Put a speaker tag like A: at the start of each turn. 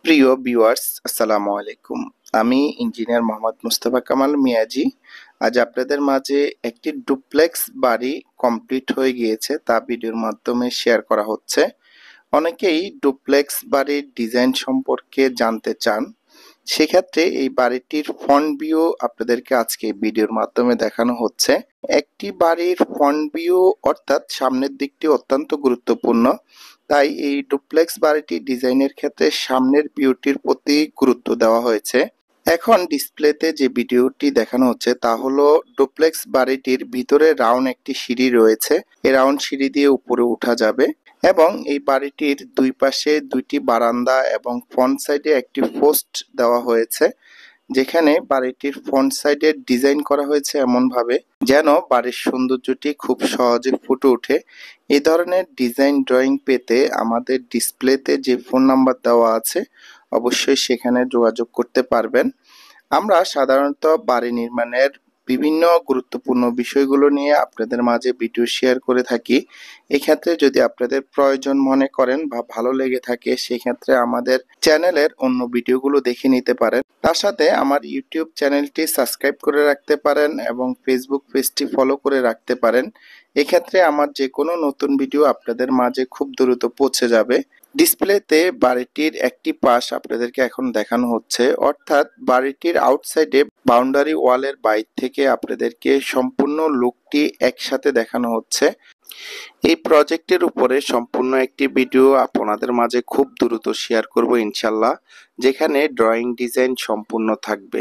A: প্রিয় ভিউয়ার্স, আসসালামু আলাইকুম। আমি ইঞ্জিনিয়ার মোহাম্মদ মুস্তফা কামাল মিয়াজি। আজ আপনাদের মাঝে একটি ডুপ্লেক্স বাড়ি কমপ্লিট হয়ে গিয়েছে, তা ভিডিওর মাধ্যমে শেয়ার করা হচ্ছে। অনেকেই ডুপ্লেক্স বাড়ির ডিজাইন সম্পর্কে জানতে চান, সেক্ষেত্রে এই বাড়িটির ফ্রন্ট ভিউ আপনাদেরকে আজকে ভিডিওর মাধ্যমে দেখানো হচ্ছে। একটি বাড়ির ফ্রন্ট ভিউ অর্থাৎ সামনের দিকটি অত্যন্ত গুরুত্বপূর্ণ, তাই এই ডুপ্লেক্স বাড়িটি ডিজাইনের ক্ষেত্রে সামনের ভিউটির প্রতি গুরুত্ব দেওয়া হয়েছে। এখন ডিসপ্লেতে যে ভিডিওটি দেখানো হচ্ছে তা হলো ডুপ্লেক্স বাড়িটির ভিতরে রাউন্ড একটি সিঁড়ি রয়েছে। এই রাউন্ড সিঁড়ি দিয়ে উপরে উঠা যাবে এবং এই বাড়িটির দুই পাশে দুইটি বারান্দা এবং ফ্রন্ট সাইডে একটি পোস্ট দেওয়া হয়েছে, যেখানে বাড়িটির ফ্রন্ট সাইডে ডিজাইন করা হয়েছে এমনভাবে যেন বাড়ির সৌন্দর্যটি খুব সহজে ফুটে ওঠে। এই ধরনের ডিজাইন ড্রয়িং পেতে আমাদের ডিসপ্লেতে যে ফোন নাম্বার দেওয়া আছে অবশ্যই সেখানে যোগাযোগ করতে পারবেন। আমরা সাধারণত বাড়ি নির্মাণের বিভিন্ন গুরুত্বপূর্ণ বিষয়গুলো নিয়ে আপনাদের মাঝে ভিডিও শেয়ার করে থাকি। এক্ষেত্রে যদি আপনাদের প্রয়োজন মনে করেন বা ভালো লেগে থাকে, সেক্ষেত্রে আমাদের চ্যানেলের অন্য ভিডিওগুলো দেখে নিতে পারেন। তার সাথে আমার ইউটিউব চ্যানেলটি সাবস্ক্রাইব করে রাখতে পারেন এবং ফেসবুক পেজটি ফলো করে রাখতে পারেন। এক্ষেত্রে আমার যে কোনো নতুন ভিডিও আপনাদের মাঝে খুব দ্রুত পৌঁছে যাবে। ডিসপ্লেতে বাড়িটির একটি পাশ আপনাদেরকে এখন দেখানো হচ্ছে, অর্থাৎ বাড়িটির আউটসাইডে বাউন্ডারি ওয়ালের বাইরে থেকে আপনাদেরকে সম্পূর্ণ লুকটি একসাথে দেখানো হচ্ছে। এই প্রজেক্টের উপরে সম্পূর্ণ একটি ভিডিও আপনাদের মাঝে খুব দ্রুত শেয়ার করব ইনশাল্লাহ, যেখানে ড্রয়িং ডিজাইন সম্পূর্ণ থাকবে।